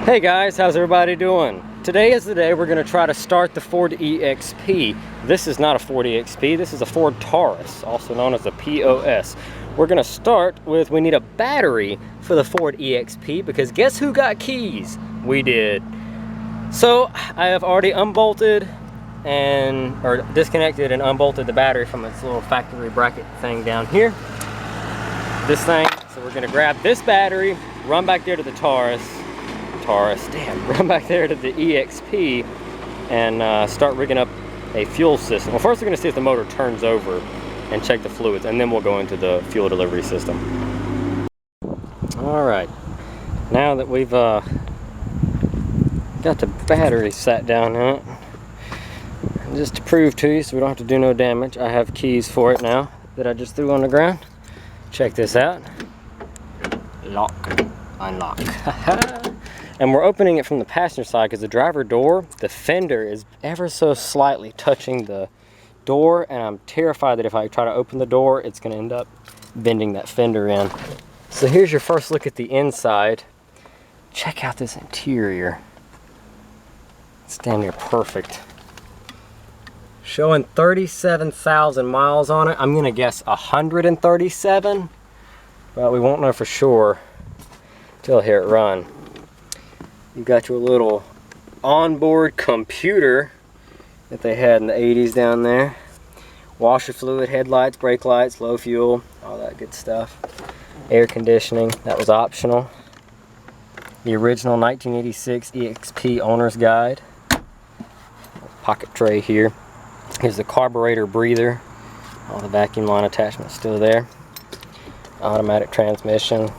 Hey guys, how's everybody doing? Today is the day we're going to try to start the Ford EXP. This is not a Ford EXP, this is a Ford Taurus, also known as a POS. We're going to start with, we need a battery for the Ford EXP because guess who got keys? We did. So I have already unbolted or disconnected and unbolted the battery from its little factory bracket thing down here. This thing, so we're going to grab this battery, run back there to the run back there to the EXP and start rigging up a fuel system. Well, first we're going to see if the motor turns over and check the fluids, and then we'll go into the fuel delivery system. Alright, now that we've got the battery sat down on it, just to prove to you so we don't have to do no damage, I have keys for it now that I just threw on the ground. Check this out. Lock, unlock. And we're opening it from the passenger side because the driver door, the fender is ever so slightly touching the door, and I'm terrified that if I try to open the door, it's going to end up bending that fender in. So here's your first look at the inside. Check out this interior. It's damn near perfect. Showing 37,000 miles on it. I'm going to guess 137, but we won't know for sure till I hear it run. You've got your little onboard computer that they had in the 80s down there. Washer fluid, headlights, brake lights, low fuel, all that good stuff. Air conditioning, that was optional. The original 1986 EXP owner's guide. Pocket tray here. Here's the carburetor breather. All the vacuum line attachments still there. Automatic transmission,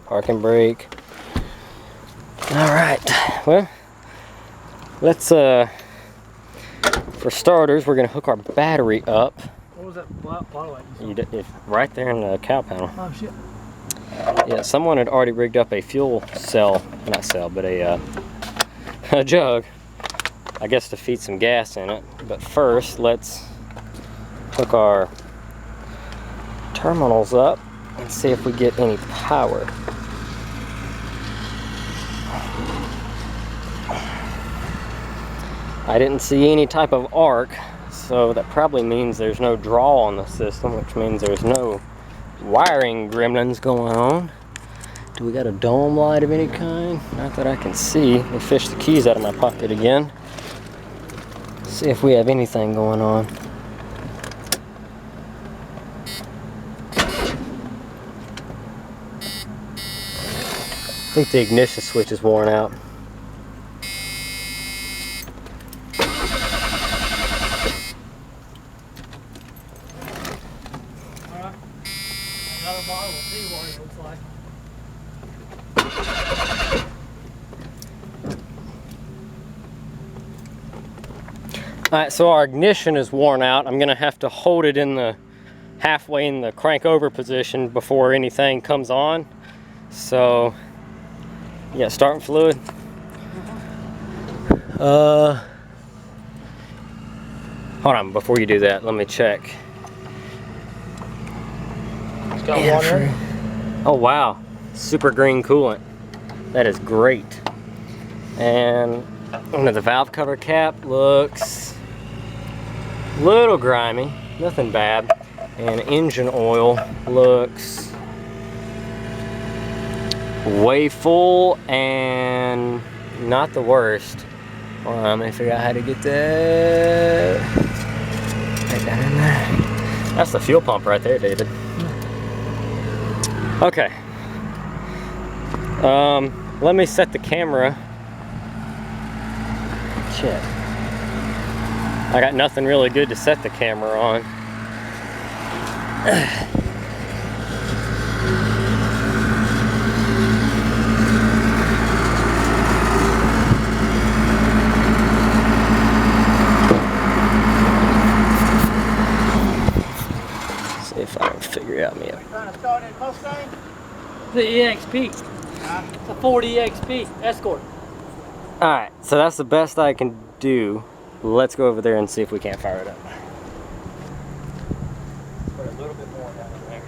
parking brake. Alright, well, let's, for starters, we're going to hook our battery up. What was that bottle at? It's right there in the cow panel. Oh, shit. Yeah, someone had already rigged up a fuel cell, not cell, but a jug, I guess to feed some gas in it. But first, let's hook our terminals up and see if we get any power. I didn't see any type of arc, so that probably means there's no draw on the system, which means there's no wiring gremlins going on. Do we got a dome light of any kind? Not that I can see. Let me fish the keys out of my pocket again. See if we have anything going on. I think the ignition switch is worn out. Another bottle, we'll see what it looks like. Alright, so our ignition is worn out. I'm gonna have to hold it in the halfway in the crank over position before anything comes on. So yeah, starting fluid. Hold on, before you do that, let me check. It's got water. Oh wow, super green coolant. That is great. And the valve cover cap looks a little grimy, nothing bad. And engine oil looks way full and not the worst. Hold on, I'm gonna figure out how to get that right down in there. That's the fuel pump right there, David. Okay. Let me set the camera. Shit. I got nothing really good to set the camera on. See if I can figure out me. Trying to start in Mustang? The EXP. It's a Ford EXP Escort. Alright, so that's the best I can do. Let's go over there and see if we can't fire it up. Put a little bit more down in there.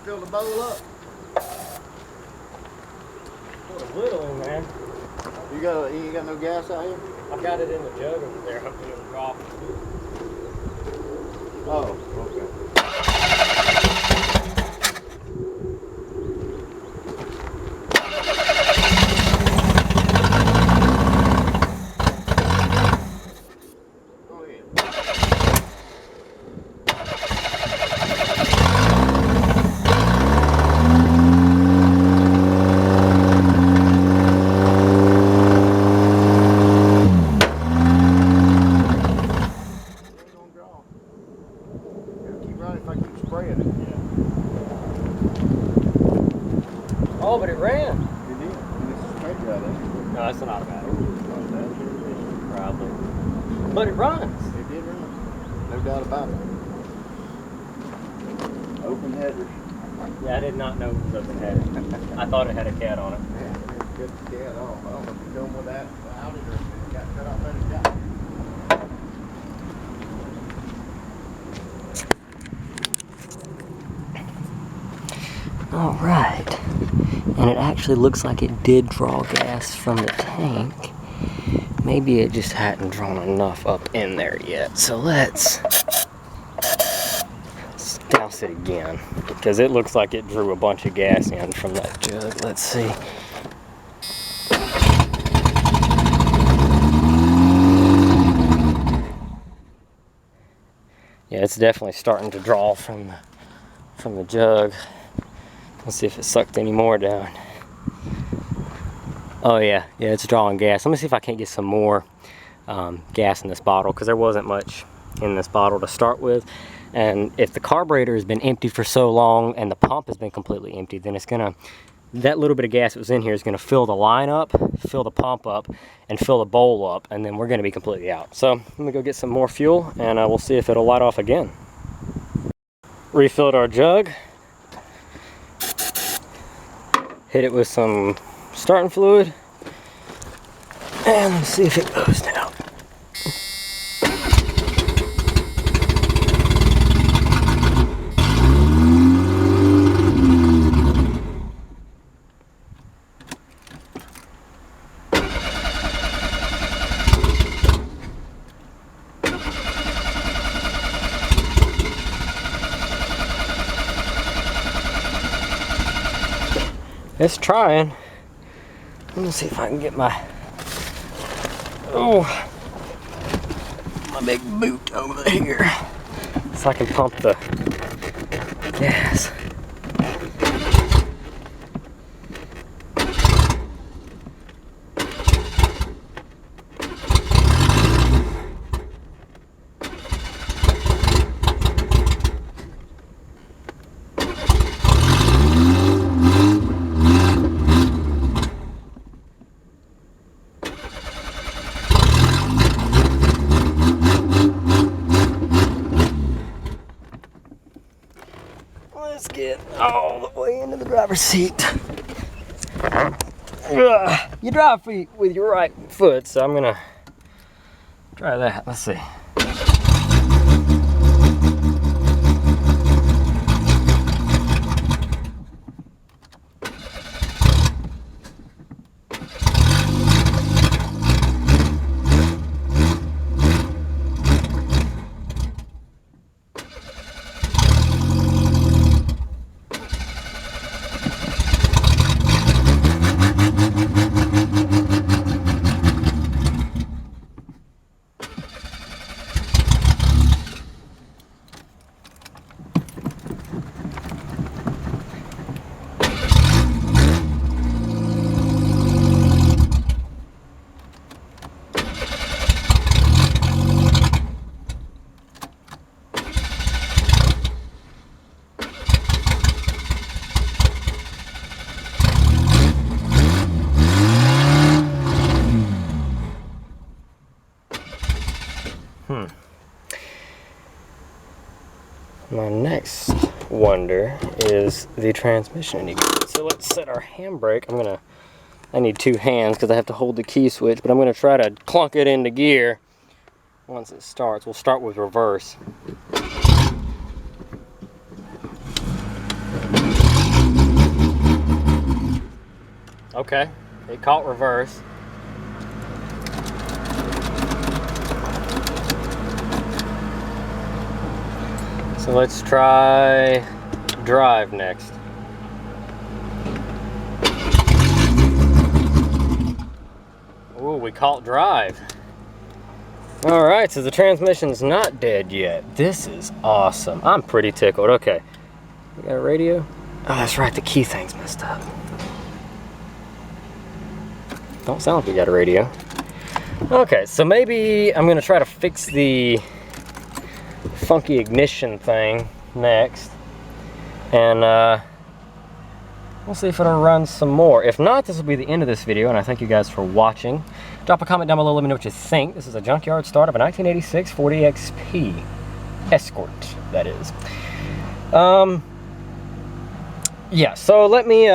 fill the bowl up? Put a little in there. You ain't got no gas out here? I've got it in the jug over there. Hopefully it'll drop. Oh, okay. Oh, but it ran. It did. And it's straight right there. No, that's not a bad Probably. But it runs. It did run. No doubt about it. Open headers. Yeah, I did not know it was open headed. I thought it had a cat on it. Yeah, it's good to get off. I don't know if it's going with that without it or if it got cut off at it got. All right, and it actually looks like it did draw gas from the tank. Maybe it just hadn't drawn enough up in there yet. So let's douse it again, because it looks like it drew a bunch of gas in from that jug. Let's see. Yeah, it's definitely starting to draw from the jug. Let's see if it sucked any more down. Oh yeah, it's drawing gas. Let me see if I can't get some more gas in this bottle, because there wasn't much in this bottle to start with. And if the carburetor has been empty for so long and the pump has been completely empty, then it's gonna, that little bit of gas that was in here is gonna fill the line up, fill the pump up, and fill the bowl up, and then we're gonna be completely out. So let me go get some more fuel, and we'll see if it'll light off again. Refilled our jug. Hit it with some starting fluid, and let's see if it goes now. It's trying. Let me see if I can get my big boot over here so I can pump the gas. Let's get all the way into the driver's seat. You drive with your right foot, so I'm gonna try that. Let's see. My next wonder is the transmission any good. So let's set our handbrake. I need two hands because I have to hold the key switch, but I'm gonna try to clunk it into gear once it starts. We'll start with reverse. Okay, it caught reverse. So let's try drive next. Ooh, we caught drive. All right, so the transmission's not dead yet. This is awesome. I'm pretty tickled. Okay, we got a radio. Oh, that's right, the key thing's messed up. Don't sound like we got a radio. Okay, so maybe I'm gonna try to fix the funky ignition thing next. And we'll see if it'll run some more. If not, this will be the end of this video, and I thank you guys for watching. Drop a comment down below, let me know what you think. This is a Junkyard start of a 1986 40 EXP Escort, that is. Yeah, so let me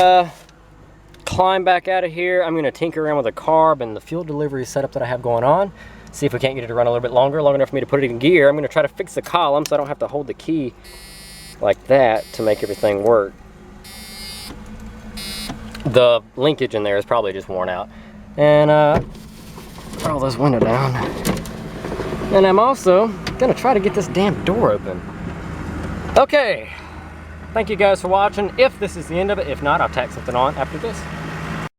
climb back out of here. I'm gonna tinker around with the carb and the fuel delivery setup that I have going on. See if we can't get it to run a little bit longer, long enough for me to put it in gear. I'm gonna try to fix the column so I don't have to hold the key like that to make everything work. The linkage in there is probably just worn out. And roll this window down. And I'm also gonna try to get this damn door open. Okay, thank you guys for watching. If this is the end of it, if not, I'll tack something on after this.